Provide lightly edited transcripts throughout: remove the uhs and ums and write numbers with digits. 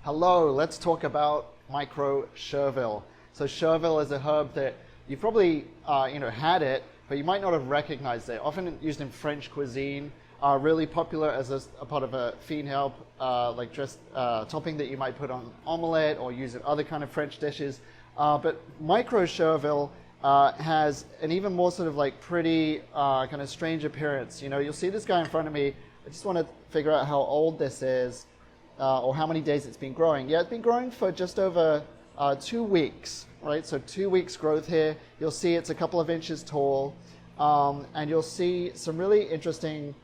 Hello, let's talk about micro Chervil. So Chervil is a herb that you've probably had it, but you might not have recognized it. Often used in French cuisine, really popular as a part of a feed help, like just topping that you might put on omelette or use in other kind of French dishes. But micro Chervil has an even more sort of like pretty kind of strange appearance. You know, you'll see this guy in front of me. I just want to figure out how old this is. Or how many days it's been growing. Yeah, it's been growing for just over 2 weeks, right? So 2 weeks growth here. You'll see it's a couple of inches tall, and you'll see some really interesting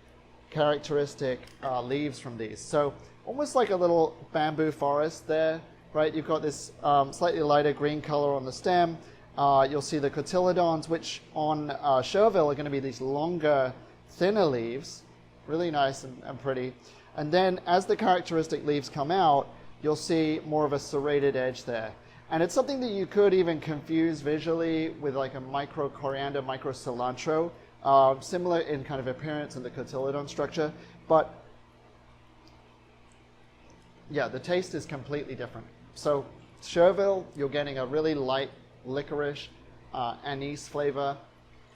characteristic leaves from these. So almost like a little bamboo forest there, right? You've got this slightly lighter green color on the stem. You'll see the cotyledons, which on Chervil are going to be these longer, thinner leaves, really nice and pretty. And then as the characteristic leaves come out, you'll see more of a serrated edge there. And it's something that you could even confuse visually with like a micro coriander, micro cilantro, similar in kind of appearance and the cotyledon structure. But yeah, the taste is completely different. So Chervil, you're getting a really light licorice, anise flavor.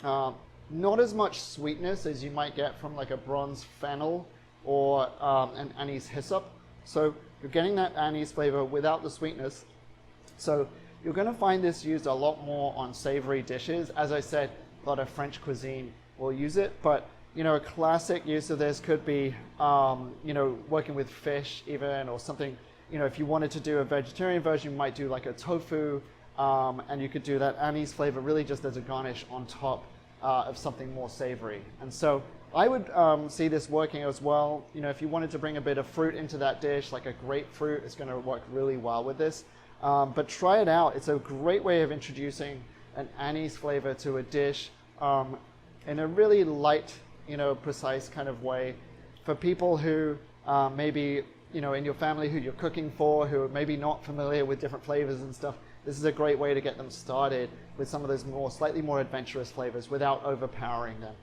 Not as much sweetness as you might get from like a bronze fennel or an anise hyssop. So you're getting that anise flavor without the sweetness. So you're going to find this used a lot more on savory dishes. As I said, a lot of French cuisine will use it, but a classic use of this could be working with fish even, or something. If you wanted to do a vegetarian version, you might do like a tofu, and you could do that anise flavor really just as a garnish on top of something more savory. And so I would see this working as well. If you wanted to bring a bit of fruit into that dish, like a grapefruit, it's going to work really well with this. But try it out. It's a great way of introducing an anise flavor to a dish in a really light, precise kind of way. For people who maybe, in your family who you're cooking for, who are maybe not familiar with different flavors and stuff, this is a great way to get them started with some of those slightly more adventurous flavors without overpowering them.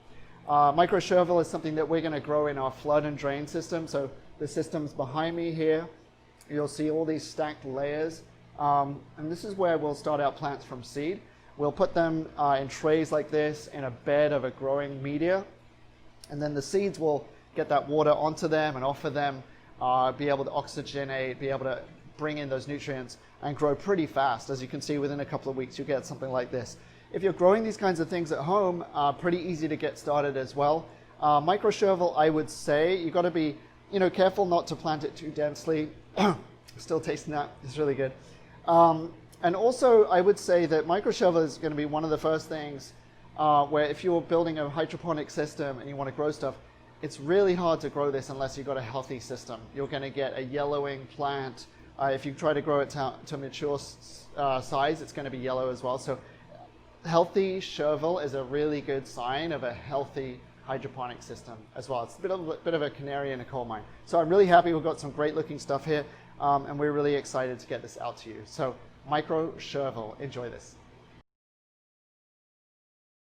Micro Chervil is something that we're going to grow in our flood and drain system. So the system's behind me here. You'll see all these stacked layers. And this is where we'll start out plants from seed. We'll put them in trays like this in a bed of a growing media. And then the seeds will get that water onto them and off of them, be able to oxygenate, be able to bring in those nutrients and grow pretty fast. As you can see, within a couple of weeks, you get something like this. If you're growing these kinds of things at home, pretty easy to get started as well. Micro Chervil, I would say, you've got to be careful not to plant it too densely. Still tasting that, it's really good. And also, I would say that micro Chervil is going to be one of the first things where if you're building a hydroponic system and you want to grow stuff, it's really hard to grow this unless you've got a healthy system. You're going to get a yellowing plant. If you try to grow it to mature size, it's going to be yellow as well. So healthy Chervil is a really good sign of a healthy hydroponic system as well. It's a bit of a canary in a coal mine. So I'm really happy we've got some great looking stuff here, and we're really excited to get this out to you. So micro Chervil, enjoy this.